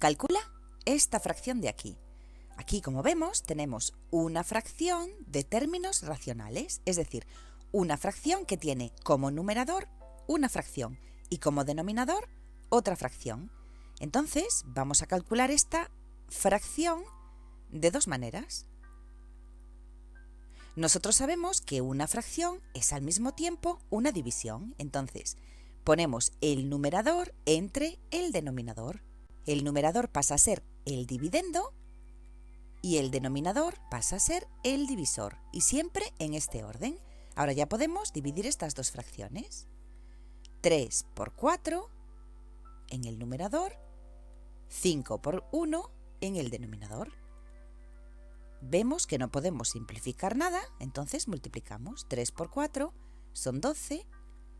Calcula esta fracción de aquí. Aquí, como vemos, tenemos una fracción de términos racionales, es decir, una fracción que tiene como numerador una fracción y como denominador otra fracción. Entonces, vamos a calcular esta fracción de dos maneras. Nosotros sabemos que una fracción es al mismo tiempo una división. Entonces, ponemos el numerador entre el denominador. El numerador pasa a ser el dividendo y el denominador pasa a ser el divisor. Y siempre en este orden. Ahora ya podemos dividir estas dos fracciones. 3 por 4 en el numerador, 5 por 1 en el denominador. Vemos que no podemos simplificar nada, entonces multiplicamos. 3 por 4 son 12,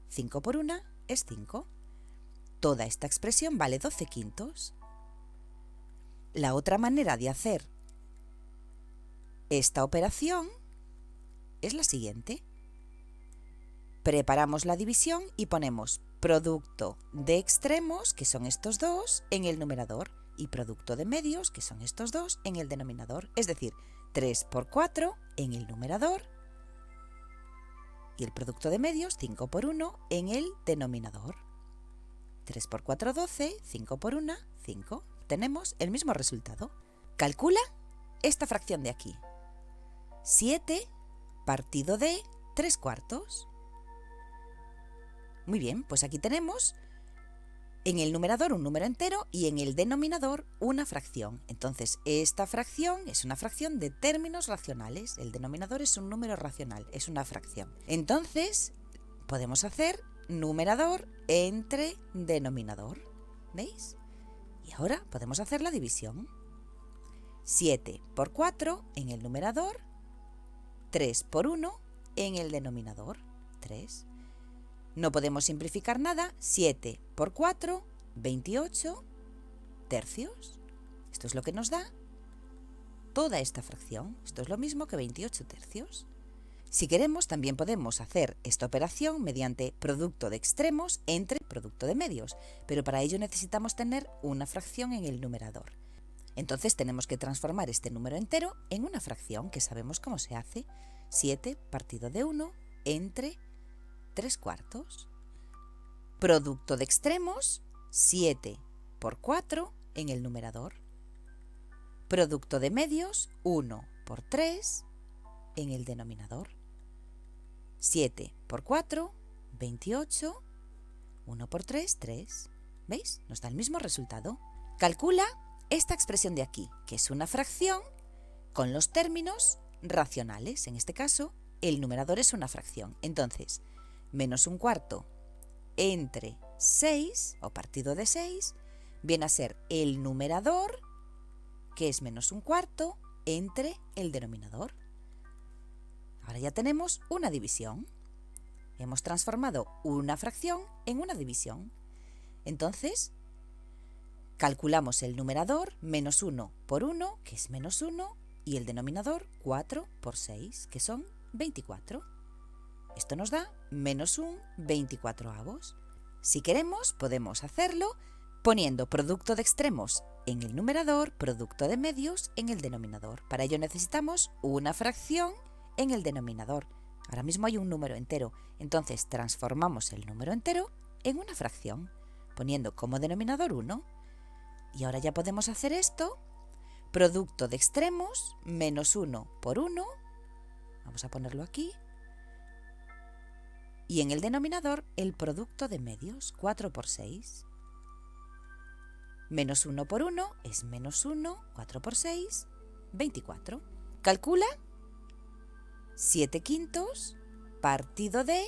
5 por 1 es 5. Toda esta expresión vale 12 quintos. La otra manera de hacer esta operación es la siguiente. Preparamos la división y ponemos producto de extremos, que son estos dos, en el numerador, y producto de medios, que son estos dos, en el denominador. Es decir, 3 por 4 en el numerador y el producto de medios, 5 por 1, en el denominador. 3 por 4, 12, 5 por 1, 5. Tenemos el mismo resultado. Calcula esta fracción de aquí. 7 partido de 3 cuartos. Muy bien, pues aquí tenemos en el numerador un número entero y en el denominador una fracción. Entonces, esta fracción es una fracción de términos racionales. El denominador es un número racional, es una fracción. Entonces, podemos hacer numerador entre denominador. ¿Veis? Y ahora podemos hacer la división. 7 por 4 en el numerador, 3 por 1 en el denominador, 3. No podemos simplificar nada. 7 por 4, 28 tercios. Esto es lo que nos da toda esta fracción. Esto es lo mismo que 28 tercios. Si queremos, también podemos hacer esta operación mediante producto de extremos entre producto de medios, pero para ello necesitamos tener una fracción en el numerador. Entonces tenemos que transformar este número entero en una fracción, que sabemos cómo se hace. 7 partido de 1 entre 3 cuartos. Producto de extremos, 7 por 4 en el numerador. Producto de medios, 1 por 3 en el denominador. 7 por 4, 28, 1 por 3, 3. ¿Veis? Nos da el mismo resultado. Calcula esta expresión de aquí, que es una fracción con los términos racionales. En este caso, el numerador es una fracción. Entonces, menos un cuarto entre 6, o partido de 6, viene a ser el numerador, que es menos un cuarto, entre el denominador. Ahora ya tenemos una división. Hemos transformado una fracción en una división. Entonces, calculamos el numerador, menos 1 por 1, que es menos 1, y el denominador, 4 por 6, que son 24. Esto nos da menos un 24avos. Si queremos, podemos hacerlo poniendo producto de extremos en el numerador, producto de medios en el denominador. Para ello necesitamos una fracción en el denominador. Ahora mismo hay un número entero, entonces transformamos el número entero en una fracción, poniendo como denominador 1. Y ahora ya podemos hacer esto. Producto de extremos, menos 1 por 1. Vamos a ponerlo aquí. Y en el denominador, el producto de medios, 4 por 6. Menos 1 por 1 es menos 1, 4 por 6, 24. Calcula 7 quintos partido de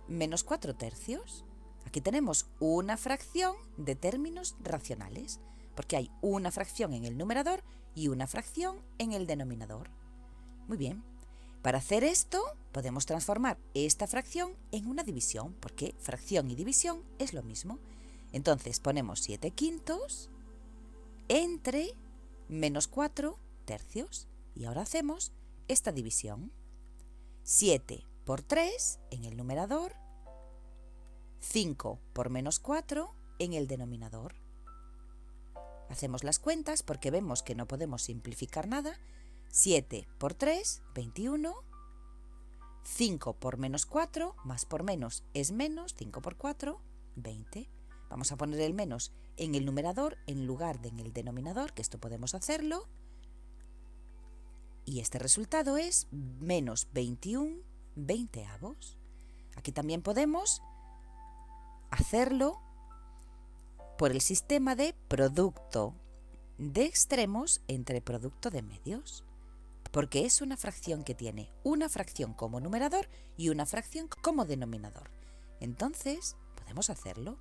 menos 4 tercios. Aquí tenemos una fracción de términos racionales, porque hay una fracción en el numerador y una fracción en el denominador. Muy bien. Para hacer esto, podemos transformar esta fracción en una división, porque fracción y división es lo mismo. Entonces ponemos 7 quintos entre menos 4 tercios. Y ahora hacemos esta división. 7 por 3 en el numerador, 5 por menos 4 en el denominador. Hacemos las cuentas porque vemos que no podemos simplificar nada. 7 por 3, 21. 5 por menos 4, más por menos es menos, 5 por 4, 20. Vamos a poner el menos en el numerador en lugar de en el denominador, que esto podemos hacerlo. Y este resultado es menos 21 veinteavos. Aquí también podemos hacerlo por el sistema de producto de extremos entre producto de medios, porque es una fracción que tiene una fracción como numerador y una fracción como denominador. Entonces, podemos hacerlo.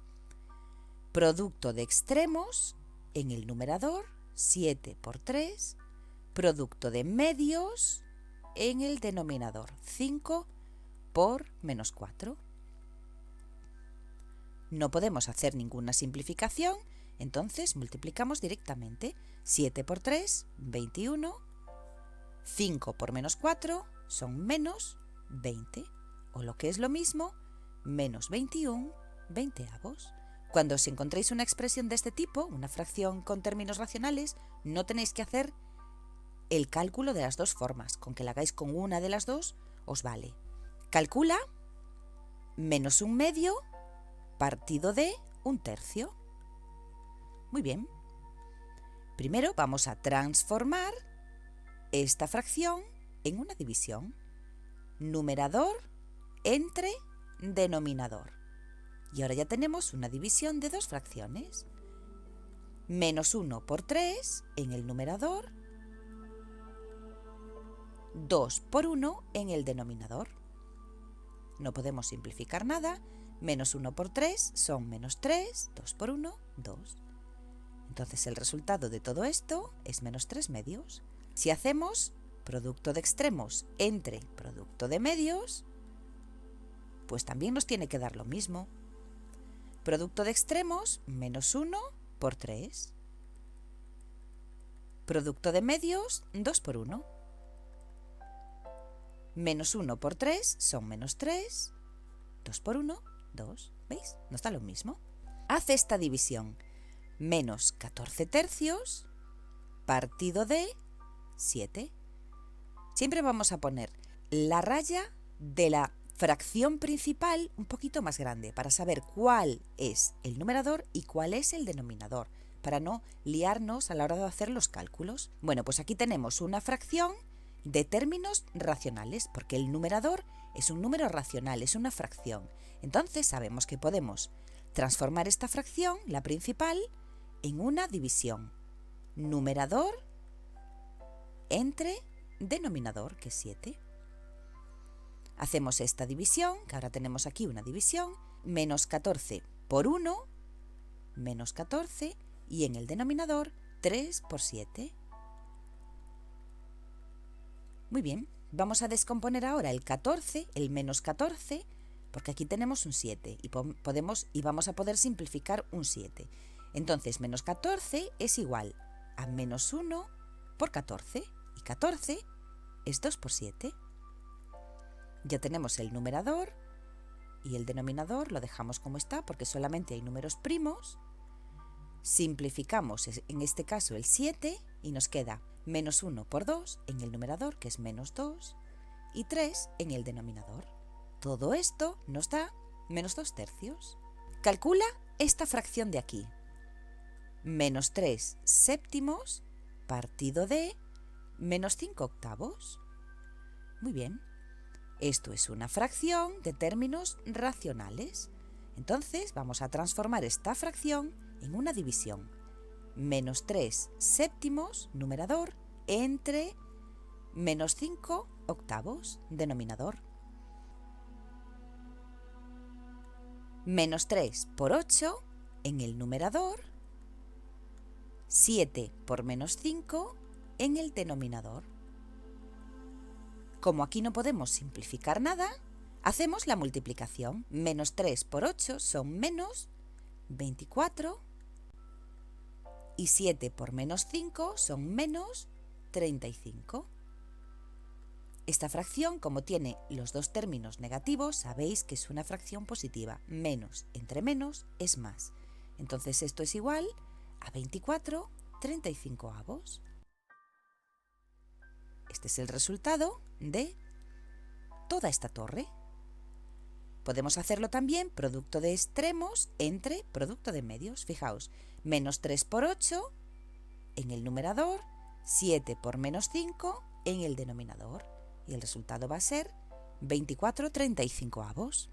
Producto de extremos en el numerador, 7 por 3, producto de medios en el denominador, 5 por menos 4. No podemos hacer ninguna simplificación, entonces multiplicamos directamente. 7 por 3, 21. 5 por menos 4 son menos 20, o lo que es lo mismo, menos 21 veinteavos. Cuando os encontréis una expresión de este tipo, una fracción con términos racionales, no tenéis que hacer el cálculo de las dos formas. Con que la hagáis con una de las dos, os vale. Calcula menos un medio partido de un tercio. Muy bien. Primero vamos a transformar esta fracción en una división. Numerador entre denominador. Y ahora ya tenemos una división de dos fracciones. Menos 1 por 3 en el numerador. 2 por 1 en el denominador. No podemos simplificar nada. Menos 1 por 3 son menos 3. 2 por 1, 2. Entonces el resultado de todo esto es menos 3 medios. Si hacemos producto de extremos entre producto de medios, pues también nos tiene que dar lo mismo. Producto de extremos, menos 1 por 3. Producto de medios, 2 por 1. Menos 1 por 3 son menos 3. 2 por 1, 2. ¿Veis? Nos da lo mismo. Haz esta división. Menos 14 tercios partido de 7. Siempre vamos a poner la raya de la fracción principal un poquito más grande para saber cuál es el numerador y cuál es el denominador, para no liarnos a la hora de hacer los cálculos. Bueno, pues aquí tenemos una fracción de términos racionales, porque el numerador es un número racional, es una fracción. Entonces sabemos que podemos transformar esta fracción, la principal, en una división. Numerador entre denominador, que es 7. Hacemos esta división, que ahora tenemos aquí una división, menos 14 por 1, menos 14, y en el denominador 3 por 7. Muy bien, vamos a descomponer ahora el 14, el menos 14, porque aquí tenemos un 7 y vamos a poder simplificar un 7. Entonces, menos 14 es igual a menos 1 por 14, y 14 es 2 por 7. Ya tenemos el numerador y el denominador, lo dejamos como está porque solamente hay números primos. Simplificamos en este caso el 7 y nos queda menos 1 por 2 en el numerador, que es menos 2, y 3 en el denominador. Todo esto nos da menos 2 tercios. Calcula esta fracción de aquí. Menos 3 séptimos partido de menos 5 octavos. Muy bien. Esto es una fracción de términos racionales. Entonces vamos a transformar esta fracción en una división. Menos 3 séptimos, numerador, entre menos 5 octavos, denominador. Menos 3 por 8 en el numerador. 7 por menos 5 en el denominador. Como aquí no podemos simplificar nada, hacemos la multiplicación. Menos 3 por 8 son menos 24 y 7 por menos 5 son menos 35. Esta fracción, como tiene los dos términos negativos, sabéis que es una fracción positiva. Menos entre menos es más. Entonces esto es igual a 24 35avos. Este es el resultado de toda esta torre. Podemos hacerlo también producto de extremos entre producto de medios. Fijaos, menos 3 por 8 en el numerador, 7 por menos 5 en el denominador. Y el resultado va a ser 24/35avos.